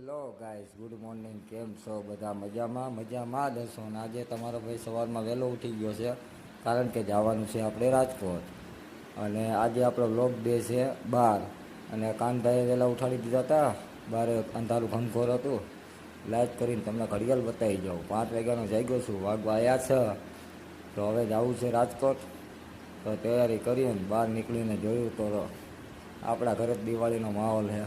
Hello guys, good morning. કેમ છો બધા? મજામાં જ હશો ને? આજે તમારો ભાઈ સવારમાં વહેલો ઉઠી ગયો છે, કારણ કે જવાનું છે આપણે રાજકોટ. અને આજે આપણો લોક ડે છે 12. અને કાનભાઈએ વહેલા ઉઠાડી દીધા હતા. બારે અંધારું ઘનઘોર હતું. લાઈટ કરીને તમને ઘડિયાળ બતાવી જાઉં. 5 વાગ્યાનો જાગ્યો છું, વાગવા આવ્યા છે. તો હવે જવું છે રાજકોટ. તો તૈયારી કરી ને બહાર નીકળીને જોયું તો આપણા ઘરે જ દિવાળીનો માહોલ છે.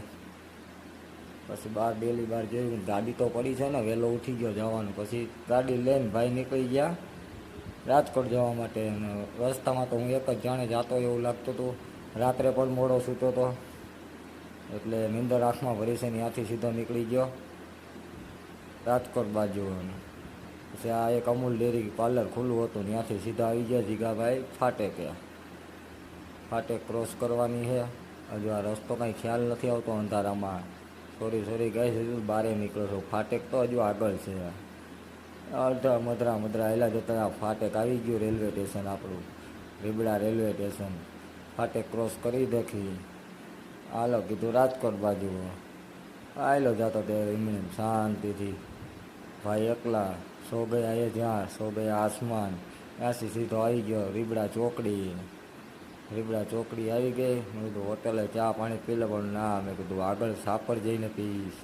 પછી ડેલી બહાર જોયું, ગાડી તો પડી છે ને, વહેલો ઉઠી ગયો જવાનું. પછી ગાડી લઈને ભાઈ નીકળી ગયા રાજકોટ જવા માટે. રસ્તામાં તો હું એક જ જાણે જાતો એવું લાગતું હતું. રાત્રે પણ મોડો સૂતો હતો, એટલે નીંદર આંખમાં ભરી છે. ત્યાંથી સીધો નીકળી ગયો રાજકોટ બાજુ. પછી આ એક અમૂલ ડેરી પાર્લર ખુલ્લું હતું, ત્યાંથી સીધા આવી ગયા જીગાભાઈ ફાટેકે. ફાટેક ક્રોસ કરવાની છે. હજુ આ રસ્તો કાંઈ ખ્યાલ નથી આવતો અંધારામાં. સોરી ગઈ હજુ બારે નીકળો છો. ફાટેક તો હજુ આગળ છે. અડધા મધરા હેલા જતા ફાટેક આવી ગયું. રેલવે સ્ટેશન આપણું રીબડા રેલવે સ્ટેશન. ફાટેક ક્રોસ કરી દેખી. હાલો કીધું રાજકોટ બાજુ. આવેલો જતો ત્યારે એમને શાંતિથી. ભાઈ એકલા. સો ગયા એ જ્યાં, સો ગયા આસમાન. ત્યાંથી સીધો આવી ગયો રીબડા ચોકડી. રીબડા ચોકડી આવી ગઈ. મેં કીધું હોટલે ચા પાણી પી લે, પણ ના, મેં કીધું આગળ સાપર જઈને પીશ.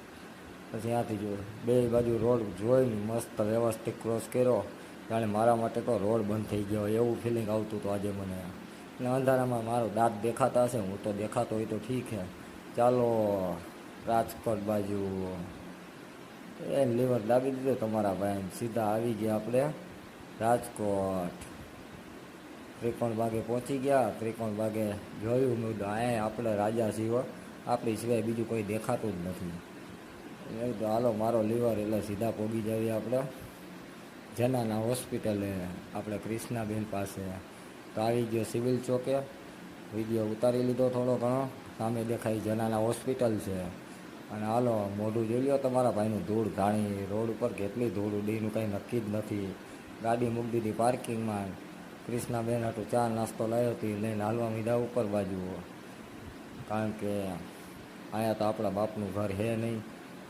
પછી ત્યાંથી જો બે બાજુ રોડ જોઈને મસ્ત વ્યવસ્થિત ક્રોસ કર્યો. જાણે મારા માટે તો રોડ બંધ થઈ ગયો એવું ફિલિંગ આવતું હતું આજે મને. અને અંધારામાં મારો દાંત દેખાતા હશે, હું તો દેખાતો હોય તો ઠીક છે. ચાલો રાજકોટ બાજુ. એ લીવર દાબી દીધું તમારા ભાઈ. સીધા આવી ગયા આપણે રાજકોટ. ત્રિકોણ બાગે પહોંચી ગયા. ત્રિકોણ બાગે જોયું, મેં કીધું આપણે રાજા છીએ, આપણી સિવાય બીજું કોઈ દેખાતું જ નથી. મેં કીધું હાલો મારો લીવર. એટલે સીધા પહોંચી જઈએ આપણે જનાના હોસ્પિટલે, આપણે ક્રિષ્નાબેન પાસે. તો આવી ગયો સિવિલ ચોકે. વિડીયો ઉતારી લીધો થોડો ઘણો. સામે દેખાય જનાના હોસ્પિટલ છે. અને હાલો મોઢું જોઈ લ્યો તમારા ભાઈનું. ધૂળ ધાણી રોડ ઉપર કેટલી ધૂળ ઉડીનું કાંઈ નક્કી જ નથી. ગાડી મૂકી દીધી પાર્કિંગમાં. ક્રિષ્નાબેન હાટું ચા નાસ્તો લાવ્યો હતી, લઈને હાલવા મીધા ઉપર બાજુ. કારણ કે અહીંયા તો આપણા બાપનું ઘર છે નહીં.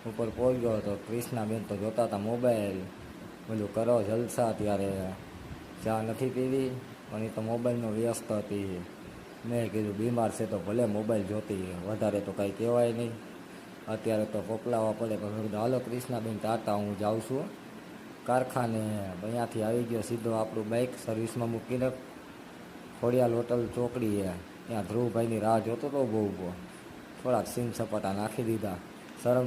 ઉપર પહોંચ્યો તો ક્રિષ્નાબેન તો જોતા હતા મોબાઈલ. બધું કરો જલસા. ત્યારે ચા નથી પીવી, પણ એ તો મોબાઈલનો વ્યસ્ત હતી. મેં કીધું બીમાર છે તો ભલે મોબાઈલ જોતી, વધારે તો કાંઈ કહેવાય નહીં. અત્યારે તો પોપલાવા પડે. પણ મેં કીધું હાલો ક્રિષ્નાબેન ટાટા, હું જાઉં છું કારખાને. અહીંયાથી આવી ગયો સીધો આપણું બાઇક સર્વિસમાં મૂકીને ખોડિયાલ હોટલ ચોકડી છે. ત્યાં ધ્રુવભાઈની રાહ જોતો હતો બહુ. થોડાક સીન સપાટા નાખી દીધા. શરમ